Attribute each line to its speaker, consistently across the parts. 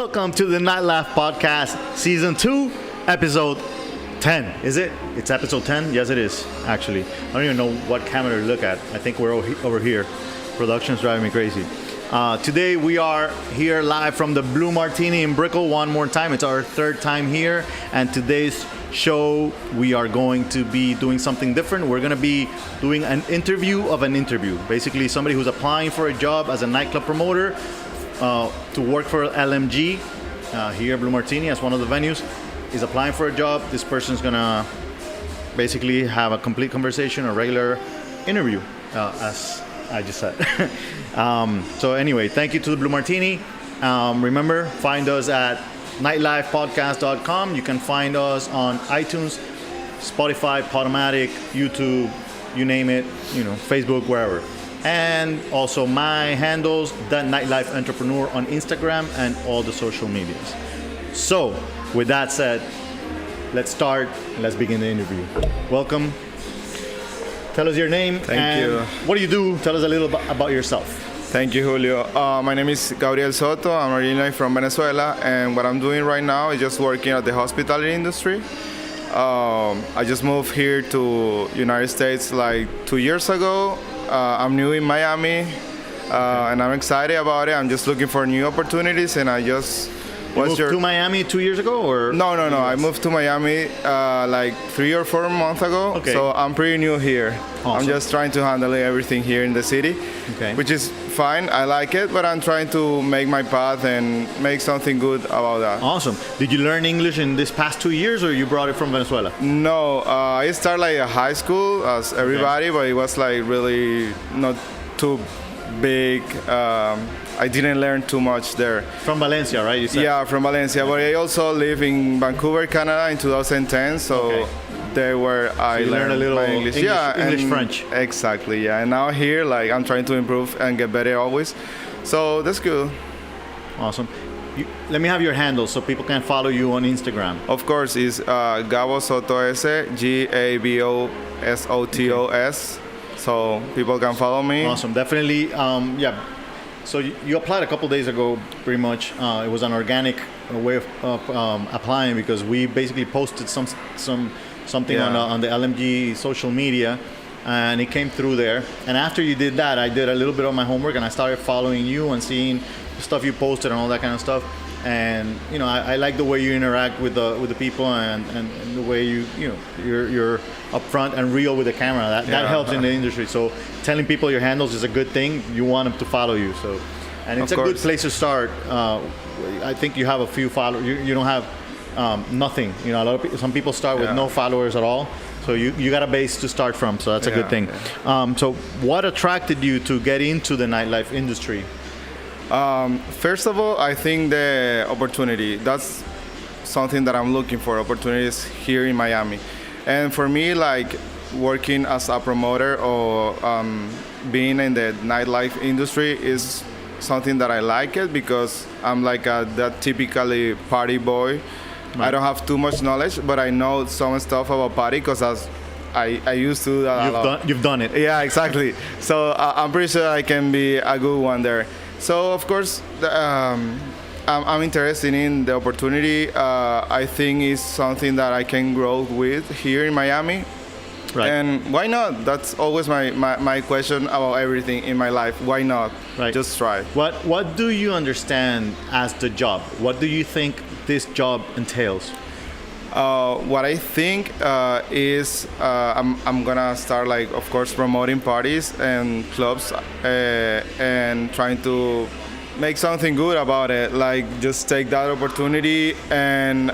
Speaker 1: Welcome to the Nightlife Podcast, Season 2, Episode 10. Is it? It's Episode 10? Yes, it is, actually. I don't even know what camera to look at. I think we're over here. Production's driving me crazy. Today we are here live from the Blue Martini in Brickell one more time. It's our third time here, and today's show we are going to be doing something different. We're going to be doing an interview of an interview. Basically, somebody who's applying for a job as a nightclub promoter to work for LMG here at Blue Martini as one of the venues is applying for a job. This person's going to basically have a complete conversation, a regular interview, as I just said. So anyway, thank you to the Blue Martini. Remember, find us at nightlifepodcast.com. You can find us on iTunes, Spotify, Podomatic, YouTube, you name it, Facebook, wherever. And also my handles, The Nightlife Entrepreneur on Instagram and all the social medias. So, with that said, let's start. Let's begin the interview. Welcome. Tell us your name.
Speaker 2: Thank you.
Speaker 1: What do you do? Tell us a little about yourself.
Speaker 2: Thank you, Julio. My name is Gabriel Sotos. I'm originally from Venezuela, and what I'm doing right now is just working at the hospitality industry. I just moved here to United States like 2 years ago. I'm new in Miami, and I'm excited about it. I'm just looking for new opportunities, and I just...
Speaker 1: You moved to Miami 2 years ago, or?
Speaker 2: No. I moved to Miami like 3 or 4 months ago.
Speaker 1: Okay.
Speaker 2: So I'm pretty new here. Awesome. I'm just trying to handle everything here in the city, which is fine. I like it, but I'm trying to make my path and make something good about that.
Speaker 1: Awesome. Did you learn English in this past 2 years, or you brought it from Venezuela?
Speaker 2: No, I started like a high school as everybody, but it was like really not too big. I didn't learn too much there.
Speaker 1: From Valencia, right? You said?
Speaker 2: Yeah, from Valencia. But I also live in Vancouver, Canada in 2010. So there where I learned
Speaker 1: a little
Speaker 2: my English.
Speaker 1: English, French.
Speaker 2: Exactly, yeah. And now here, like, I'm trying to improve and get better always. So that's good.
Speaker 1: Awesome. Let me have your handle so people can follow you on Instagram.
Speaker 2: Of course, it's Gabo Sotos, Gabosotos. So people can follow me.
Speaker 1: Awesome. Definitely, So you applied a couple days ago, pretty much. It was an organic way of applying because we basically posted something on the LMG social media, and it came through there. And after you did that, I did a little bit of my homework, and I started following you and seeing the stuff you posted and all that kind of stuff. And I like the way you interact with the people and the way you're upfront and real with the camera. That helps in the industry. So telling people your handles is a good thing. You want them to follow you. So, and it's a good place to start. I think you have a few followers. You don't have nothing. A lot of people, some people start with no followers at all. So you got a base to start from. So that's a good thing.
Speaker 2: Yeah.
Speaker 1: So what attracted you to get into the nightlife industry?
Speaker 2: First of all, I think the opportunity. That's something that I'm looking for, opportunities here in Miami. And for me, like working as a promoter or being in the nightlife industry is something that I like it because I'm like that typically party boy. Right. I don't have too much knowledge, but I know some stuff about party because I used to do that
Speaker 1: You've done it.
Speaker 2: Yeah, exactly. So I'm pretty sure I can be a good one there. So of course, I'm interested in the opportunity. I think it's something that I can grow with here in Miami.
Speaker 1: Right.
Speaker 2: And why not? That's always my question about everything in my life. Why not?
Speaker 1: Right.
Speaker 2: Just try.
Speaker 1: What do you understand as the job? What do you think this job entails?
Speaker 2: What I think is I'm gonna start, like, of course, promoting parties and clubs and trying to make something good about it. Like, just take that opportunity and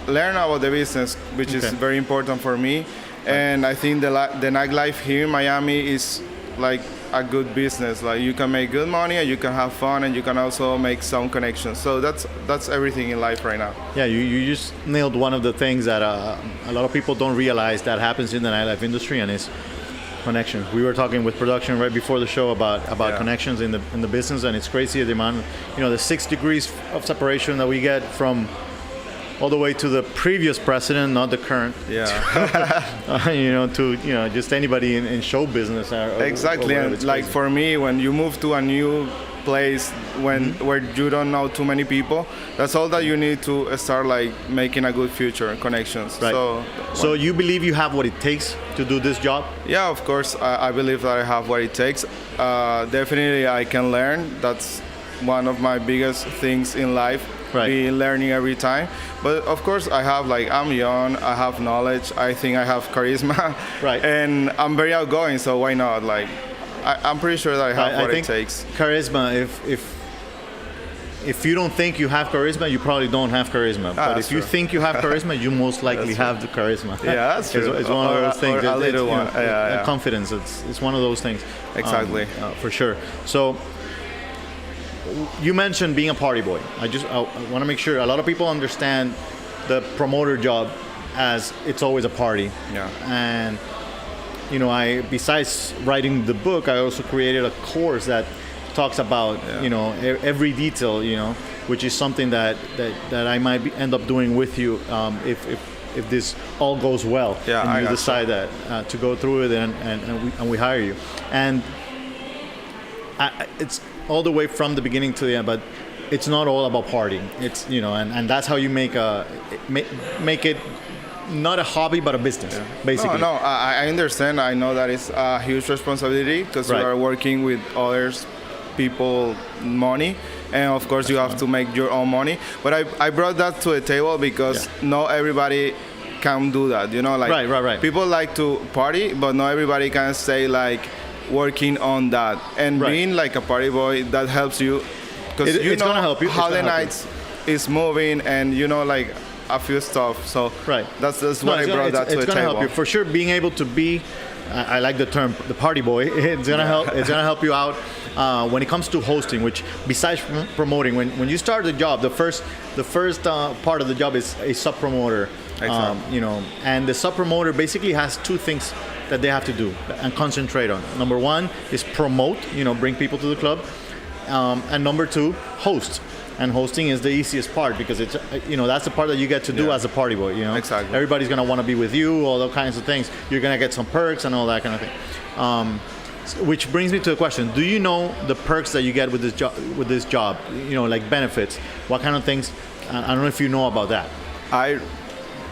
Speaker 2: learn about the business, which is very important for me. And I think the nightlife here in Miami is like a good business. Like, you can make good money and you can have fun and you can also make some connections. So that's everything in life right now. Yeah,
Speaker 1: you just nailed one of the things that a lot of people don't realize that happens in the nightlife industry, and it's connections. We were talking with production right before the show about connections in the business, and it's crazy the amount, the 6 degrees of separation that we get from all the way to the previous president, not the current.
Speaker 2: Yeah.
Speaker 1: To just anybody in show business.
Speaker 2: Exactly, and like for me, when you move to a new place where you don't know too many people. That's all that you need to start like making a good future connections.
Speaker 1: Right. So you believe you have what it takes to do this job?
Speaker 2: Yeah, of course. I believe that I have what it takes. Definitely, I can learn. That's one of my biggest things in life.
Speaker 1: Right.
Speaker 2: Be learning every time. But of course, I'm young. I have knowledge. I think I have charisma.
Speaker 1: Right.
Speaker 2: And I'm very outgoing. So why not? Like, I'm pretty sure that I have what it takes.
Speaker 1: Charisma. If you don't think you have charisma, you probably don't have charisma. But if you think you have charisma, you most likely have the charisma.
Speaker 2: Yeah, that's true.
Speaker 1: It's one of those things.
Speaker 2: Or a little one. Yeah.
Speaker 1: Confidence. It's one of those things.
Speaker 2: Exactly.
Speaker 1: For sure. So you mentioned being a party boy. I want to make sure a lot of people understand the promoter job as it's always a party.
Speaker 2: Yeah.
Speaker 1: And besides writing the book, I also created a course that talks about every detail, which is something that I might end up doing with you if this all goes well, and you decide that to go through it and we hire you. And it's all the way from the beginning to the end, but it's not all about partying. It's and that's how you make it not a hobby but a business, basically.
Speaker 2: No, I understand. I know that it's a huge responsibility because you are working with others people money, and of course you have to make your own money. But I brought that to the table because not everybody can do that. Right. People like to party, but not everybody can stay like working on that. And being like a party boy, that helps you because
Speaker 1: it's gonna help you.
Speaker 2: How the nights is moving, and like a few stuff. So that's why I brought that to the table.
Speaker 1: It's gonna help you for sure. Being able to be, I like the term, the party boy. It's gonna help. It's gonna help you out when it comes to hosting. Which besides promoting, when you start the job, the first part of the job is a sub promoter.
Speaker 2: Exactly.
Speaker 1: And the sub promoter basically has two things that they have to do and concentrate on. Number one is promote, bring people to the club, and number two, host. And hosting is the easiest part because it's that's the part that you get to do as a party boy.
Speaker 2: Exactly.
Speaker 1: Everybody's gonna want to be with you, all those kinds of things. You're gonna get some perks and all that kind of thing. Which brings me to the question: do you know the perks that you get with this job? Like benefits. What kind of things? I don't know if you know about that.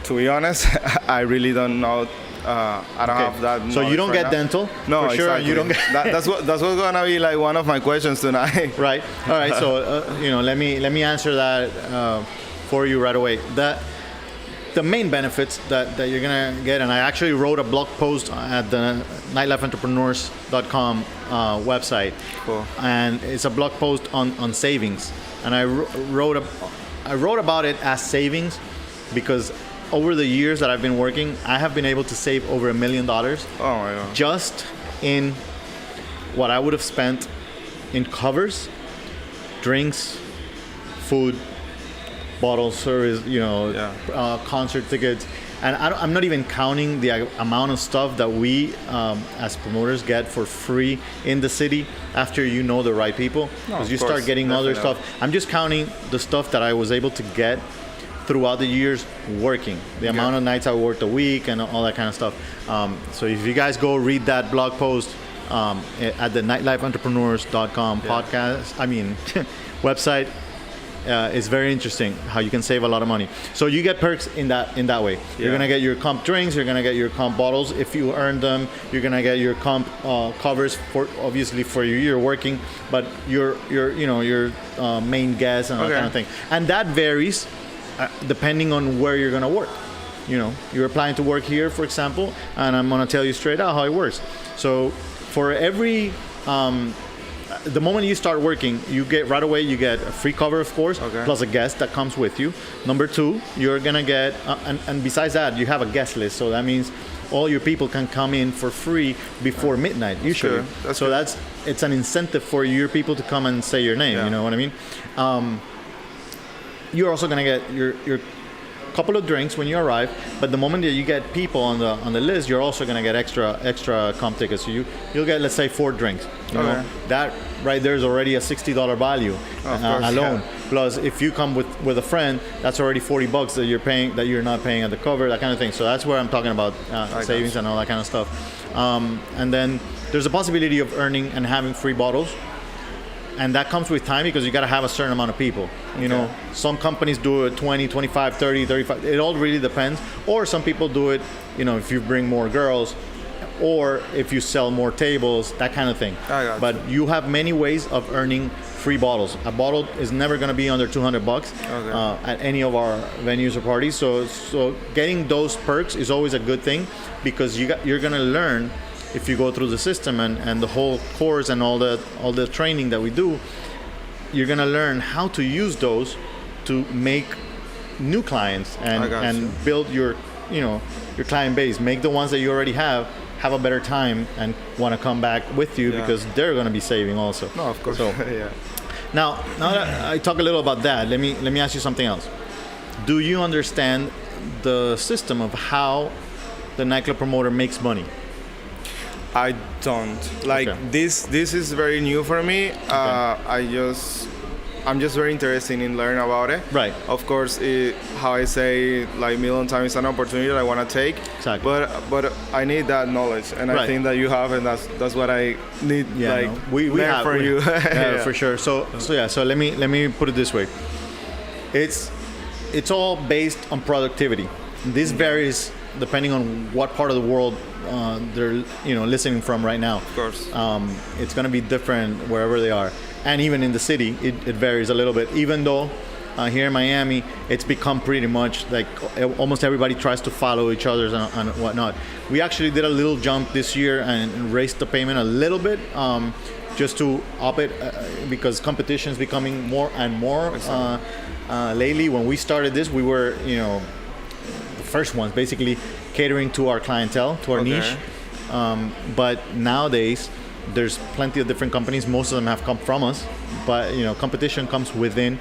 Speaker 2: To be honest, I really don't know. I don't have that.
Speaker 1: So you don't get dental?
Speaker 2: No,
Speaker 1: for sure.
Speaker 2: Exactly.
Speaker 1: You don't get.
Speaker 2: That's what's gonna be like one of my questions tonight.
Speaker 1: Right. All right. So let me answer that for you right away. The main benefits that you're gonna get, and I actually wrote a blog post at the NightLifeEntrepreneurs.com website.
Speaker 2: Cool.
Speaker 1: And it's a blog post on savings, and I wrote about it as savings because over the years that I've been working, I have been able to save over $1 million.
Speaker 2: Oh my God.
Speaker 1: Just in what I would have spent in covers, drinks, food, bottle service, concert tickets. And I'm not even counting the amount of stuff that we as promoters get for free in the city after the right people. Because you start getting other stuff. I'm just counting the stuff that I was able to get throughout the years working, the amount of nights I worked a week and all that kind of stuff. So if you guys go read that blog post at the NightLifeEntrepreneurs.com website, it's very interesting how you can save a lot of money. So you get perks in that way. You're gonna get your comp drinks, you're gonna get your comp bottles if you earn them. You're gonna get your comp covers for obviously for your year working, but your main guests and all that kind of thing. And that varies. Depending on where you're gonna work. You're applying to work here, for example, and I'm gonna tell you straight out how it works. So for every the moment you start working, you get a free cover, of course, plus a guest that comes with you. Number two, you're gonna get and besides that, you have a guest list, so that means all your people can come in for free before midnight usually. It's an incentive for your people to come and say your name. You know what I mean? You're also gonna get your couple of drinks when you arrive, but the moment that you get people on the list, you're also gonna get extra comp tickets. So you'll get, let's say, 4 drinks. That right there is already a $60 value alone. Plus, if you come with a friend, that's already $40 that you're paying that you're not paying at the cover, that kind of thing. So that's where I'm talking about savings and all that kind of stuff. And then there's a possibility of earning and having free bottles. and that comes with time because you got to have a certain amount of people. You know, some companies do it 20, 25, 30, 35. It all really depends. Or some people do it, you know, if you bring more girls, or if you sell more tables, that kind of thing. But you have many ways of earning free bottles. A bottle is never going to be under $200 at any of our venues or parties. So getting those perks is always a good thing, because you're going to learn, if you go through the system and the whole course and all the training that we do, you're going to learn how to use those to make new clients and build your client base. Make the ones that you already have a better time and want to come back with you, because they're going to be saving also.
Speaker 2: No, of course.
Speaker 1: So, now that I talk a little about that, let me ask you something else. Do you understand the system of how the nightclub promoter makes money?
Speaker 2: I don't. This is very new for me. I'm just very interested in learning about it.
Speaker 1: Right.
Speaker 2: Of course, how I say, like, million times, it's an opportunity that I want to take.
Speaker 1: Exactly.
Speaker 2: But I need that knowledge, and I think that you have, and that's what I need.
Speaker 1: Yeah, we have
Speaker 2: for you.
Speaker 1: For sure. So let me put it this way. It's all based on productivity. This varies depending on what part of the world they're listening from right now.
Speaker 2: Of course.
Speaker 1: It's going to be different wherever they are. And even in the city, it varies a little bit. Even though here in Miami, it's become pretty much like almost everybody tries to follow each other and whatnot. We actually did a little jump this year and raised the payment a little bit, just to up it, because competition is becoming more and more. Lately, when we started this, we were the first ones basically catering to our clientele, to our niche. But nowadays, there's plenty of different companies. Most of them have come from us, but competition comes within.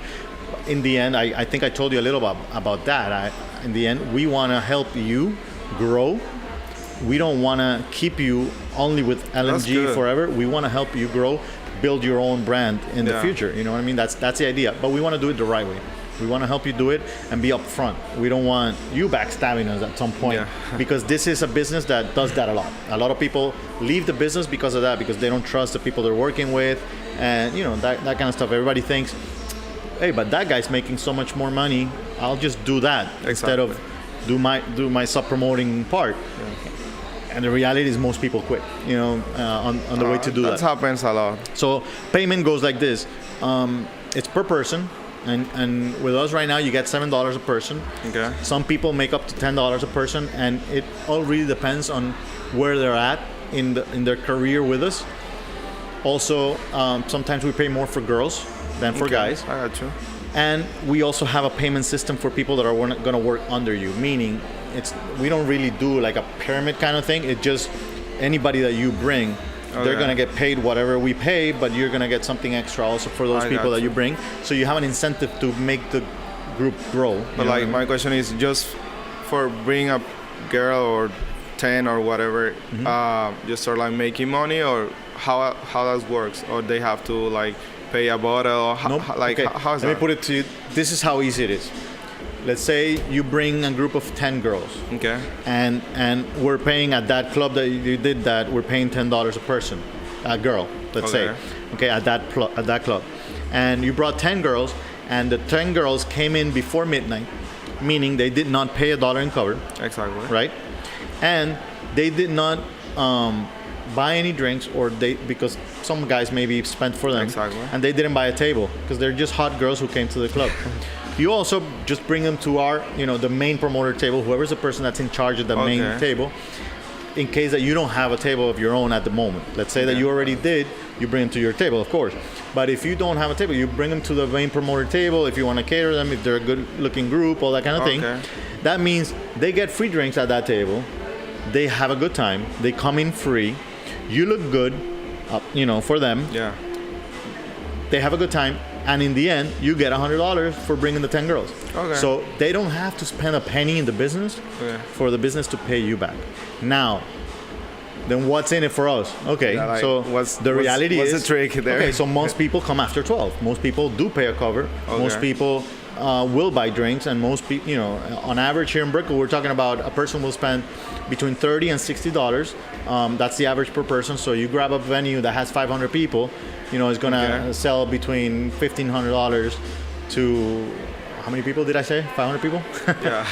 Speaker 1: In the end, I think I told you a little about that. In the end, we want to help you grow. We don't want to keep you only with LMG forever. We want to help you grow, build your own brand in the future. You know what I mean? That's the idea. But we want to do it the right way. We want to help you do it and be upfront. We don't want you backstabbing us at some point, because this is a business that does that a lot. A lot of people leave the business because of that, because they don't trust the people they're working with, and that kind of stuff. Everybody thinks, hey, but that guy's making so much more money, I'll just do that instead of do my sub-promoting part. And the reality is most people quit, on the way to do that.
Speaker 2: That happens a lot.
Speaker 1: So payment goes like this. It's per person. And with us right now, you get $7 a person.
Speaker 2: Okay.
Speaker 1: Some people make up to $10 a person, and it all really depends on where they're at in their career with us. Also, sometimes we pay more for girls than for guys.
Speaker 2: I got you.
Speaker 1: And we also have a payment system for people that are going to work under you, meaning we don't really do like a pyramid kind of thing. It's just anybody that you bring, they're going to get paid whatever we pay, but you're going to get something extra also for those people that you bring. So you have an incentive to make the group grow.
Speaker 2: But my question is, just for bringing a girl or 10 or whatever, just start like making money, or how that works? Or they have to like pay a bottle? How's that?
Speaker 1: Let me put it to you. This is how easy it is. Let's say you bring a group of 10 girls.
Speaker 2: Okay.
Speaker 1: And we're paying at that club that you did that, we're paying $10 a person, a girl, let's say. Okay, at that club. And you brought 10 girls, and the 10 girls came in before midnight, meaning they did not pay $1 in cover.
Speaker 2: Exactly.
Speaker 1: Right? And they did not buy any drinks, because some guys maybe spent for them.
Speaker 2: Exactly.
Speaker 1: And they didn't buy a table, because they're just hot girls who came to the club. You also just bring them to our, the main promoter table, whoever's the person that's in charge of the main table, in case that you don't have a table of your own at the moment. Let's say that you already did, you bring them to your table, of course. But if you don't have a table, you bring them to the main promoter table if you want to cater them, if they're a good-looking group, all that kind of thing. That means they get free drinks at that table. They have a good time. They come in free. You look good, for them.
Speaker 2: Yeah.
Speaker 1: They have a good time. And in the end, you get $100 for bringing the 10 girls.
Speaker 2: Okay.
Speaker 1: So they don't have to spend a penny in the business for the business to pay you back. Now, then what's in it for us? Okay, what's the trick there? Okay, so most people come after 12. Most people do pay a cover. Most people will buy drinks, and most people, on average here in Brickell, we're talking about a person will spend between $30 and $60. That's the average per person. So you grab a venue that has 500 people, it's gonna sell between $1,500 to, how many people did I say? 500 people?
Speaker 2: Yeah.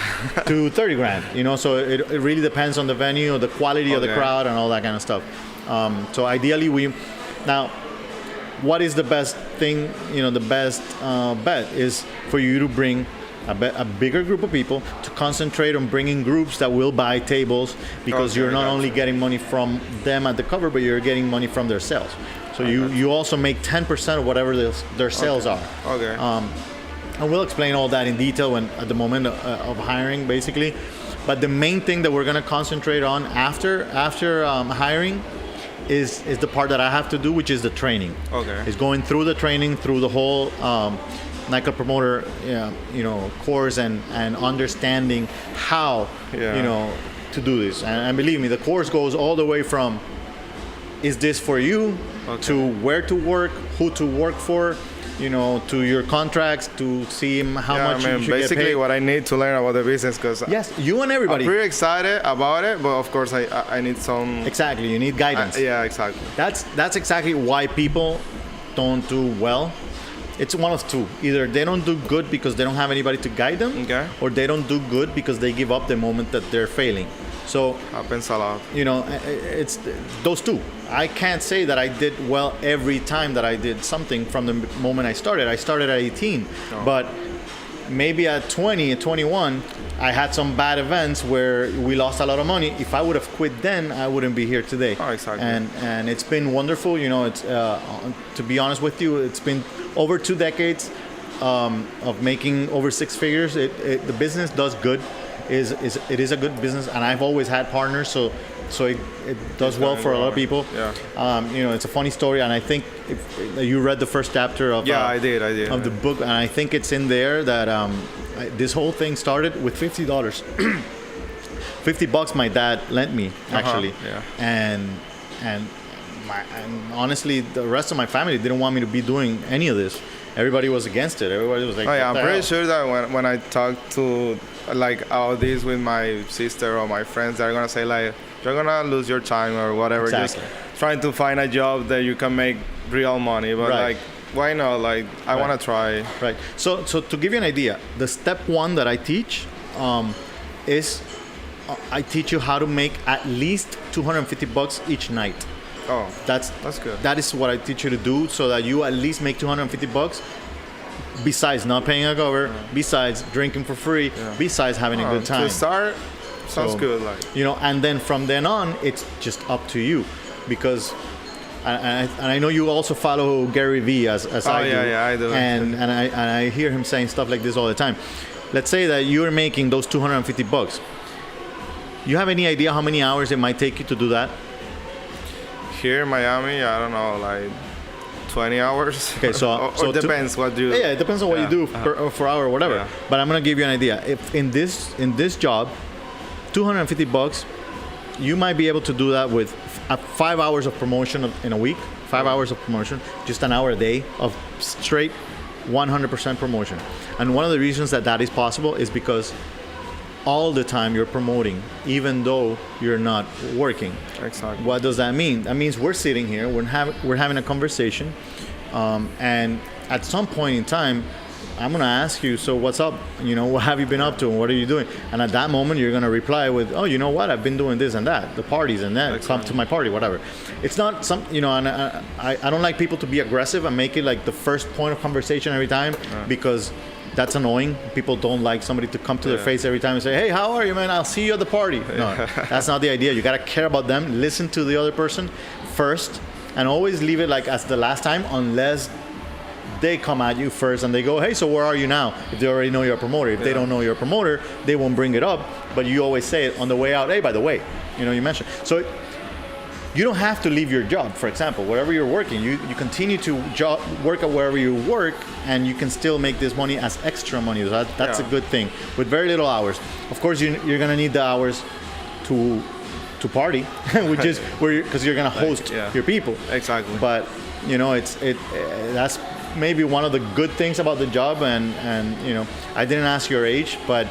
Speaker 1: To 30 grand, so it really depends on the venue, the quality of the crowd, and all that kind of stuff. So ideally now, what is the best thing, the best bet is for you to bring a bigger group of people, to concentrate on bringing groups that will buy tables, because you're not only getting money from them at the cover, but you're getting money from their sales. So you also make 10% of whatever their sales are.
Speaker 2: Okay.
Speaker 1: And we'll explain all that in detail at the moment of hiring, basically. But the main thing that we're going to concentrate on after hiring is the part that I have to do, which is the training.
Speaker 2: Okay.
Speaker 1: Is going through the training, through the whole nightclub promoter, course, and understanding how, to do this. And believe me, the course goes all the way from, is this for you, to where to work, who to work for, to your contracts, to see how much you should
Speaker 2: basically
Speaker 1: get paid.
Speaker 2: what I need to learn about the business, because
Speaker 1: yes, you and everybody.
Speaker 2: I'm pretty excited about it, but of course I need some.
Speaker 1: Exactly, you need guidance.
Speaker 2: Yeah, exactly.
Speaker 1: That's exactly why people don't do well. It's one of two. Either they don't do good because they don't have anybody to guide them, or they don't do good because they give up the moment that they're failing. So
Speaker 2: happens a lot.
Speaker 1: It's those two. I can't say that I did well every time that I did something from the moment I started. I started at 18, but maybe at 20, at 21, I had some bad events where we lost a lot of money. If I would have quit then, I wouldn't be here today.
Speaker 2: Oh, exactly.
Speaker 1: And it's been wonderful. It's to be honest with you, it's been over 2 decades of making over 6 figures. The business does good. It is a good business, and I've always had partners, so it does well for a lot of people.
Speaker 2: Yeah.
Speaker 1: It's a funny story, and I think you read the first chapter of
Speaker 2: I did
Speaker 1: of the book, and I think it's in there that this whole thing started with $50. $50 my dad lent me, actually. And honestly, the rest of my family didn't want me to be doing any of this. Everybody was against it. Everybody was like,
Speaker 2: I'm pretty sure that when I talk to all this with my sister or my friends, they're gonna say you're gonna lose your time or whatever.
Speaker 1: Exactly.
Speaker 2: Just trying to find a job that you can make real money. But why not? I wanna try.
Speaker 1: Right. So to give you an idea, the step 1 that I teach is I teach you how to make at least $250 each night.
Speaker 2: Oh,
Speaker 1: that's
Speaker 2: good.
Speaker 1: That is what I teach you to do, so that you at least make $250. Besides not paying a cover, besides drinking for free, besides having a good time.
Speaker 2: To start, sounds good.
Speaker 1: And then from then on, it's just up to you, because, and I know you also follow Gary Vee as I do.
Speaker 2: Yeah, I do.
Speaker 1: And I hear him saying stuff like this all the time. Let's say that you're making those $250. You have any idea how many hours it might take you to do that?
Speaker 2: Here in Miami, I don't know, 20 hours.
Speaker 1: Okay, so
Speaker 2: it depends what you.
Speaker 1: Yeah, it depends on what you do per hour or whatever. Yeah. But I'm gonna give you an idea. If in this job, $250, you might be able to do that with 5 hours of promotion in a week. 5 hours of promotion, just an hour a day of straight 100% promotion. And one of the reasons that is possible is because all the time you're promoting, even though you're not working.
Speaker 2: Exactly.
Speaker 1: What does that mean? That means we're sitting here, we're having a conversation, and at some point in time, I'm gonna ask you, so what's up? What have you been up to, and what are you doing? And at that moment, you're gonna reply with, oh, you know what? I've been doing this and that, the parties and that. Exactly. Come to my party, whatever. It's not some, and I don't like people to be aggressive and make it like the first point of conversation every time, because that's annoying. People don't like somebody to come to their face every time and say, hey, how are you, man? I'll see you at the party. No, that's not the idea. You got to care about them. Listen to the other person first, and always leave it as the last time, unless they come at you first and they go, hey, so where are you now? If they already know you're a promoter. If they don't know you're a promoter, they won't bring it up. But you always say it on the way out. Hey, by the way, you mentioned. So you don't have to leave your job, for example. Wherever you're working, you continue to work at wherever you work, and you can still make this money as extra money. So that's a good thing, with very little hours. Of course, you're going to need the hours to party, which is because you're going to host your people.
Speaker 2: Exactly.
Speaker 1: But that's maybe one of the good things about the job, and I didn't ask your age, but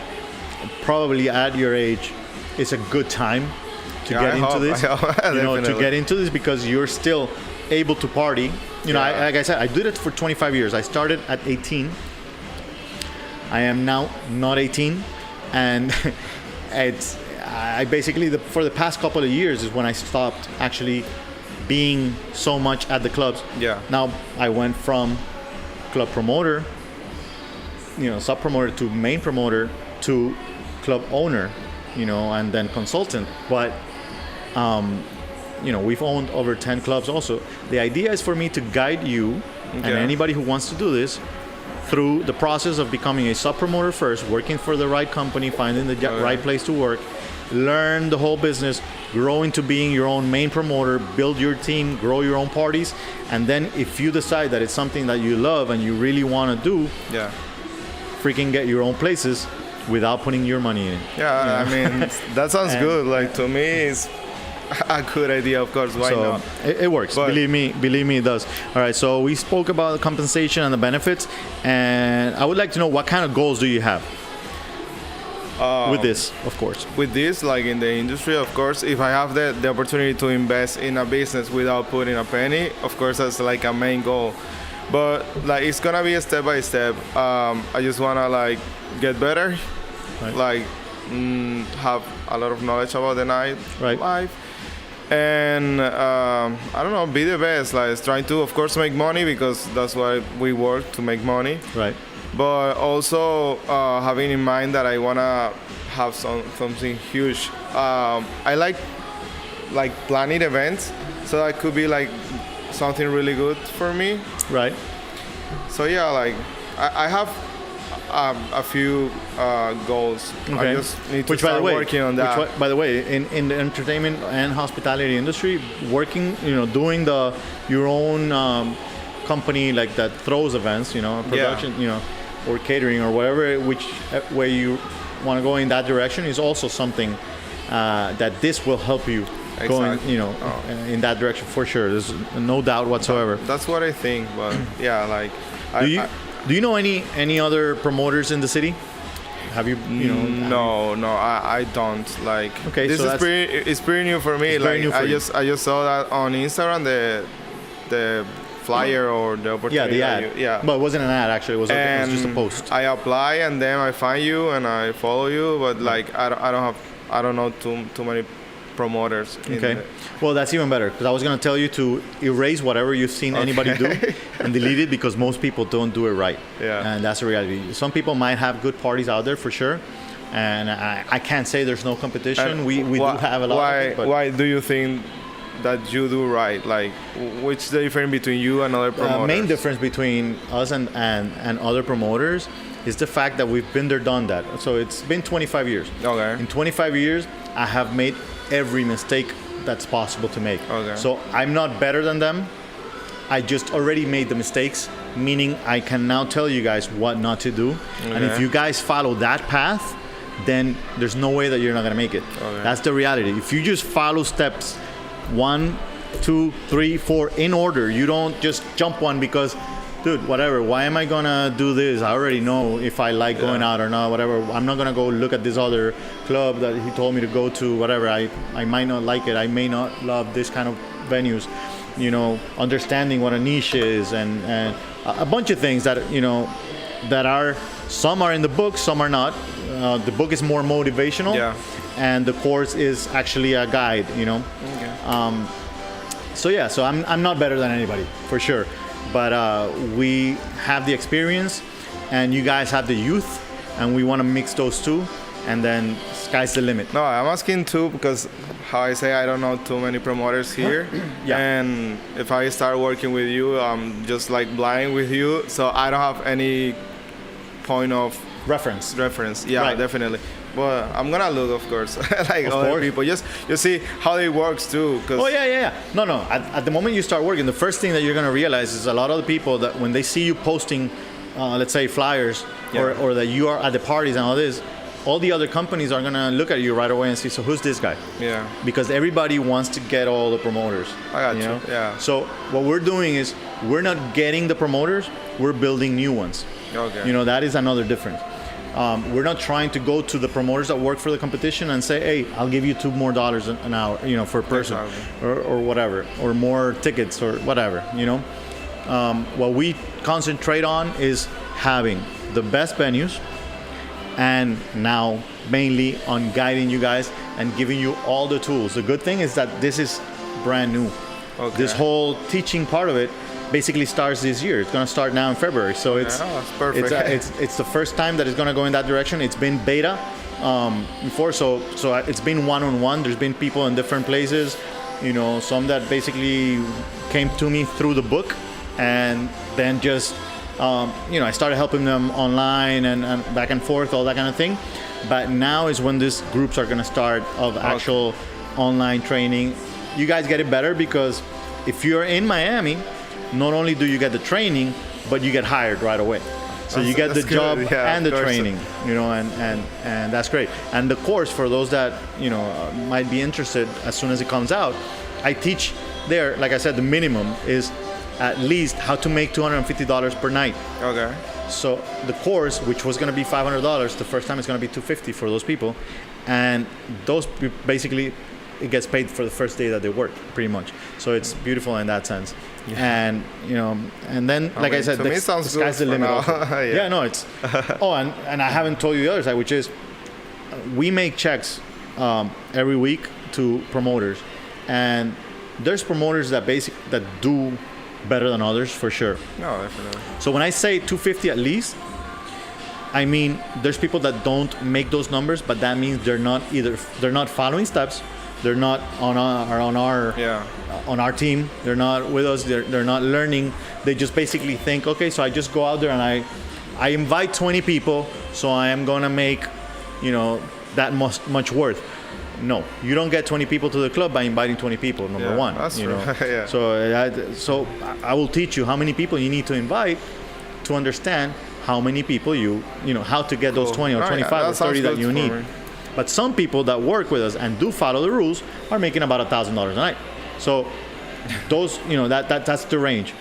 Speaker 1: probably at your age, it's a good time to get into this. To get into this because you're still able to party. Like I said, I did it for 25 years. I started at 18. I am now not 18, and I basically for the past couple of years is when I stopped actually being so much at the clubs.
Speaker 2: Yeah.
Speaker 1: Now I went from club promoter, sub promoter to main promoter to club owner, and then consultant. But we've owned over 10 clubs also. The idea is for me to guide you and anybody who wants to do this through the process of becoming a sub promoter first, working for the right company, finding the right place to work, learn the whole business, grow into being your own main promoter, build your team, grow your own parties, and then if you decide that it's something that you love and you really want to do, freaking get your own places without putting your money in it.
Speaker 2: I mean, that sounds good. Like, to me, it's a good idea, of course. Why not?
Speaker 1: It works. But believe me, it does. All right, so we spoke about the compensation and the benefits, and I would like to know, what kind of goals do you have with this, of course?
Speaker 2: With this, like in the industry, of course, if I have the opportunity to invest in a business without putting a penny, of course, that's like a main goal. But like, it's gonna be a step by step. I just wanna like get better, like have a lot of knowledge about the nightlife, and I don't know, be the best. Like, trying to, of course, make money, because that's why we work, to make money.
Speaker 1: Right.
Speaker 2: But also having in mind that I wanna have something huge. I like planning events, so that could be like something really good for me.
Speaker 1: Right.
Speaker 2: So yeah, like I have a few goals.
Speaker 1: Okay.
Speaker 2: I just need to start working on that.
Speaker 1: By the way, in the entertainment and hospitality industry, working, doing your own company like that throws events, production, or catering or whatever, which way you want to go in that direction, is also something that this will help you. Going, in that direction for sure. There's no doubt whatsoever.
Speaker 2: That's what I think. But yeah, like,
Speaker 1: do you know any other promoters in the city? Have you?
Speaker 2: No, I don't. Like,
Speaker 1: okay,
Speaker 2: this is pretty new for me. Like, I just saw that on Instagram, the flyer or the opportunity.
Speaker 1: Yeah, the ad. But it wasn't an ad, actually. It was just a post.
Speaker 2: I apply, and then I find you and I follow you. But like, I don't know too many promoters.
Speaker 1: Okay. Well, that's even better, because I was going to tell you to erase whatever you've seen anybody do and delete it, because most people don't do it right.
Speaker 2: Yeah.
Speaker 1: And that's the reality. Some people might have good parties out there for sure, and I can't say there's no competition. We do have a lot of it, but
Speaker 2: why do you think that you do right? Like, what's the difference between you and other promoters?
Speaker 1: The main difference between us and other promoters is the fact that we've been there, done that. So it's been 25 years.
Speaker 2: Okay.
Speaker 1: In 25 years, I have made every mistake that's possible to make.
Speaker 2: Okay.
Speaker 1: So I'm not better than them. I just already made the mistakes, meaning I can now tell you guys what not to do. Okay. And if you guys follow that path, then there's no way that you're not going to make it. Okay. That's the reality. If you just follow steps 1, 2, 3, 4 in order, you don't just jump one because, dude, whatever, why am I gonna do this? I already know if I like going out or not, whatever. I'm not gonna go look at this other club that he told me to go to, whatever. I might not like it. I may not love this kind of venues. Understanding what a niche is, and a bunch of things that, that are, some are in the book, some are not. The book is more motivational, and the course is actually a guide, Okay. So I'm not better than anybody, for sure. But we have the experience, and you guys have the youth, and we want to mix those two, and then sky's the limit.
Speaker 2: No, I'm asking too, because how I say, I don't know too many promoters here. And if I start working with you, I'm just like blind with you, so I don't have any point of
Speaker 1: reference.
Speaker 2: Yeah, right. Definitely. But I'm gonna look, of course, like
Speaker 1: of
Speaker 2: other
Speaker 1: course.
Speaker 2: people. Just you see how it works too.
Speaker 1: Oh yeah. No. At the moment you start working, the first thing that you're gonna realize is a lot of the people that when they see you posting, let's say flyers, or that you are at the parties and all this, all the other companies are gonna look at you right away and see, so who's this guy?
Speaker 2: Yeah.
Speaker 1: Because everybody wants to get all the promoters.
Speaker 2: I got you.
Speaker 1: Know?
Speaker 2: Yeah.
Speaker 1: So what we're doing is we're not getting the promoters, we're building new ones.
Speaker 2: Okay.
Speaker 1: You know, that is another difference. We're not trying to go to the promoters that work for the competition and say, hey, I'll give you $2 more an hour, you know, for a person,
Speaker 2: exactly.
Speaker 1: or whatever, or more tickets or whatever, you know. What we concentrate on is having the best venues, and now mainly on guiding you guys and giving you all the tools. The good thing is that this is brand new.
Speaker 2: Okay.
Speaker 1: This whole teaching part of it basically starts this year. It's going to start now in February. So it's
Speaker 2: that's perfect.
Speaker 1: It's the first time that it's going to go in that direction. It's been beta before, so it's been one-on-one. There's been people in different places, you know, some that basically came to me through the book, and then just you know, I started helping them online and back and forth, all that kind of thing. But now is when these groups are going to start of actual online training. You guys get it better because if you're in Miami, not only do you get the training, but you get hired right away. So you get the job and the training, you know, and that's great. And the course, for those that, you know, might be interested, as soon as it comes out, I teach there, like I said, the minimum is at least how to make $250 per night.
Speaker 2: Okay.
Speaker 1: So the course, which was going to be $500, the first time it's going to be $250 for those people, and those basically it gets paid for the first day that they work, pretty much. So it's beautiful in that sense. Yeah. And you know, and then like I said,
Speaker 2: to me it sounds good.
Speaker 1: The limit.
Speaker 2: Yeah.
Speaker 1: No, it's and I haven't told you the other side, which is we make checks every week to promoters, and there's promoters that do better than others for sure.
Speaker 2: No, definitely.
Speaker 1: So when I say 250 at least, I mean there's people that don't make those numbers, but that means they're not following steps, they're not on our team, they're not with us, they're not learning. They just basically think, okay, so I just go out there and I invite 20 people, so I am gonna make, you know, that much worth. No, you don't get 20 people to the club by inviting 20 people. Number one,
Speaker 2: that's
Speaker 1: you
Speaker 2: true.
Speaker 1: know.
Speaker 2: Yeah.
Speaker 1: So I will teach you how many people you need to invite to understand how many people you know, how to get those 20 or 25 or 30 that you need.
Speaker 2: Me.
Speaker 1: But some people that work with us and do follow the rules are making about $1,000 a night. So those, you know, that's the range.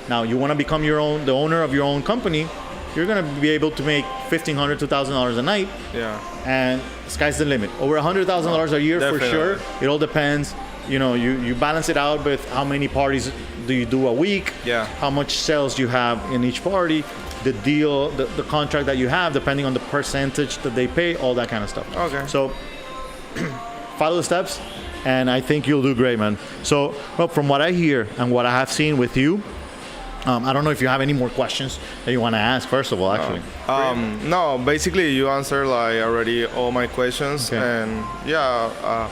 Speaker 1: Now you want to become the owner of your own company, you're going to be able to make $1,500, $2,000 a night.
Speaker 2: Yeah.
Speaker 1: And sky's the limit. Over $100,000 a year. Definitely. For sure. It all depends. You know, you balance it out with how many parties do you do a week.
Speaker 2: Yeah.
Speaker 1: How much sales you have in each party. The deal, the contract that you have, depending on the percentage that they pay, all that kind of stuff.
Speaker 2: Okay.
Speaker 1: So follow the steps, and I think you'll do great, man. So, well, from what I hear and what I have seen with you, I don't know if you have any more questions that you want to ask, first of all, actually.
Speaker 2: No, basically you answered like already all my questions. Okay. And yeah,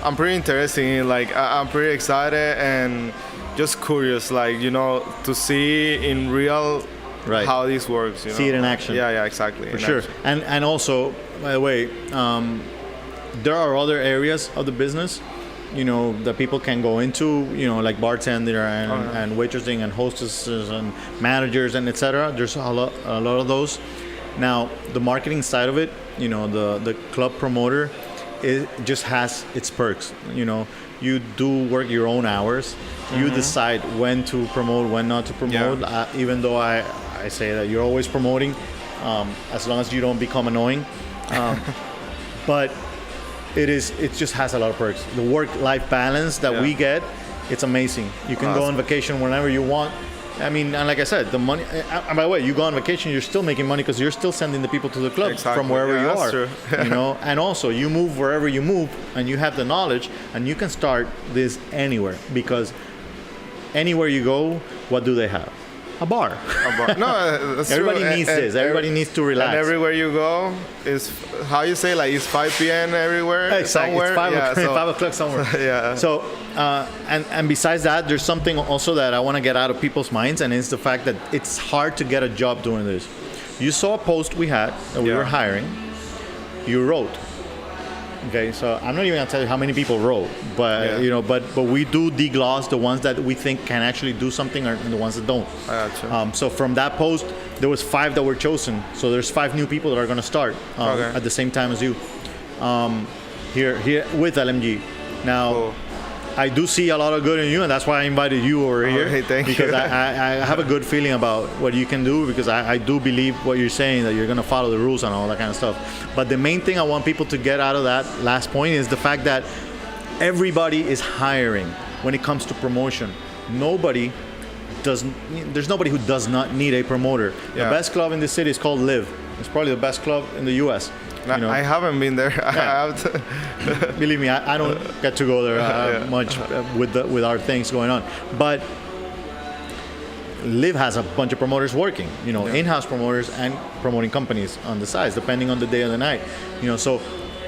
Speaker 2: I'm pretty interested. Like I'm pretty excited and just curious, like, you know, to see in real how this works. You know?
Speaker 1: See it in action.
Speaker 2: Yeah, exactly.
Speaker 1: For sure. And also, by the way, there are other areas of the business, you know, that people can go into, you know, like bartender and waitressing and hostesses and managers and etc. There's a lot of those. Now, the marketing side of it, you know, the club promoter, it just has its perks. You know, you do work your own hours. Mm-hmm. You decide when to promote, when not to promote. Yeah. Even though I say that you're always promoting, as long as you don't become annoying. But it just has a lot of perks. The work-life balance that we get, it's amazing. You can go on vacation whenever you want. I mean, and like I said, the money. And by the way, you go on vacation, you're still making money because you're still sending the people to the club from wherever you are. True. You know, and also you move wherever you move, and you have the knowledge, and you can start this anywhere because anywhere you go, what do they have? A bar.
Speaker 2: No, that's
Speaker 1: everybody
Speaker 2: true.
Speaker 1: needs this. Everybody needs to relax.
Speaker 2: And everywhere you go is how you say, like, it's 5 p.m. everywhere.
Speaker 1: Exactly.
Speaker 2: Somewhere.
Speaker 1: It's 5 o'clock somewhere.
Speaker 2: Yeah.
Speaker 1: So, and besides that, there's something also that I want to get out of people's minds, and it's the fact that it's hard to get a job doing this. You saw a post we had that we were hiring. You wrote. Okay, so I'm not even gonna tell you how many people wrote, but you know, but we do degloss the ones that we think can actually do something, and the ones that don't.
Speaker 2: Gotcha.
Speaker 1: So from that post, there was 5 that were chosen. So there's 5 new people that are going to start at the same time as you here with LMG. Now, cool. I do see a lot of good in you, and that's why I invited you over here.
Speaker 2: Hey, thank
Speaker 1: because
Speaker 2: you.
Speaker 1: I have a good feeling about what you can do, because I do believe what you're saying, that you're going to follow the rules and all that kind of stuff. But the main thing I want people to get out of that last point is the fact that everybody is hiring when it comes to promotion. There's nobody who does not need a promoter. Yeah. The best club in the city is called Live. It's probably the best club in the U.S.
Speaker 2: You know? I haven't been there. Yeah. I have
Speaker 1: to. Believe me, I don't get to go there much with our things going on. But Live has a bunch of promoters working, in-house promoters and promoting companies on the sides, depending on the day of the night. So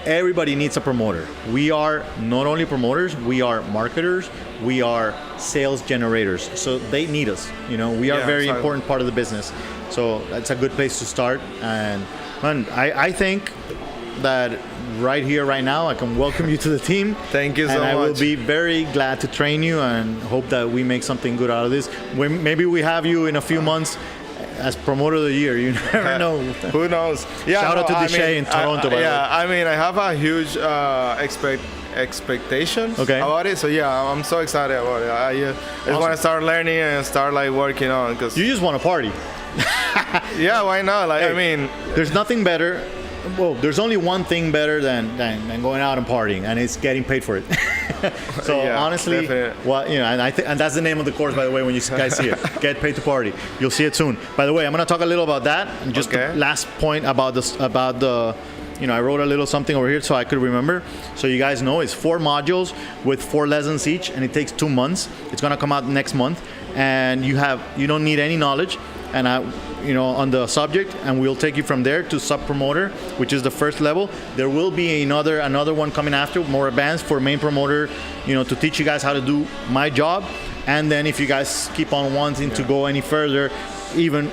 Speaker 1: everybody needs a promoter. We are not only promoters, we are marketers, we are sales generators. So they need us. We are a very important part of the business. So that's a good place to start. And I think that right here, right now, I can welcome you to the team.
Speaker 2: Thank you so much.
Speaker 1: And I will be very glad to train you, and hope that we make something good out of this. Maybe we have you in a few months as promoter of the year. You never know.
Speaker 2: Who knows? Yeah,
Speaker 1: Shout out to Deshay in Toronto.
Speaker 2: I have a huge expectations about it. So I'm so excited about it. I just want to start learning and start working on. Cause
Speaker 1: you just want to party.
Speaker 2: Yeah, why not?
Speaker 1: There's nothing better. Well, there's only one thing better than going out and partying, and it's getting paid for it. So honestly, definitely. And that's the name of the course, by the way, when you guys see it. Get paid to party. You'll see it soon. By the way, I'm going to talk a little about that. And just the last point about the I wrote a little something over here so I could remember. So you guys know it's 4 modules with 4 lessons each, and it takes 2 months. It's going to come out next month, and you don't need any knowledge and on the subject, and we'll take you from there to sub promoter, which is the first level. There will be another one coming after, more advanced, for main promoter, to teach you guys how to do my job. And then if you guys keep on wanting to go any further, even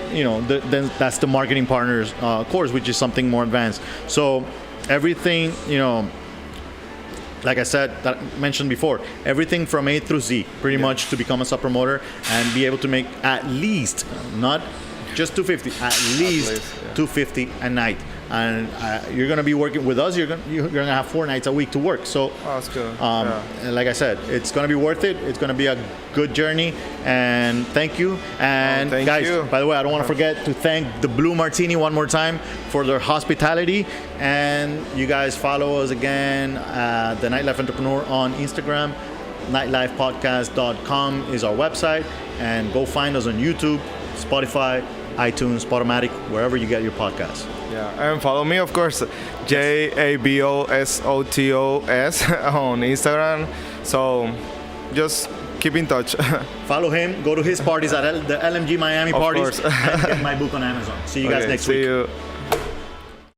Speaker 1: then that's the marketing partners course, which is something more advanced. So everything, like I said, that I mentioned before, everything from A through Z, pretty much, to become a sub promoter and be able to make at least, not just 250, at least 250 a night. And you're going to be working with us. You're going to have 4 nights a week to work. So,
Speaker 2: that's good.
Speaker 1: Like I said, it's going to be worth it. It's going to be a good journey. And thank you. And guys, by the way, I don't want to forget to thank the Blue Martini one more time for their hospitality. And you guys follow us again, the Nightlife Entrepreneur on Instagram. Nightlifepodcast.com is our website. And go find us on YouTube, Spotify, iTunes, Podomatic, wherever you get your podcasts.
Speaker 2: Yeah, and follow me, of course, JABOSOTOS on Instagram. So just keep in touch.
Speaker 1: Follow him. Go to his parties at the LMG Miami parties. And get my book on Amazon. See you guys next week.
Speaker 2: See you.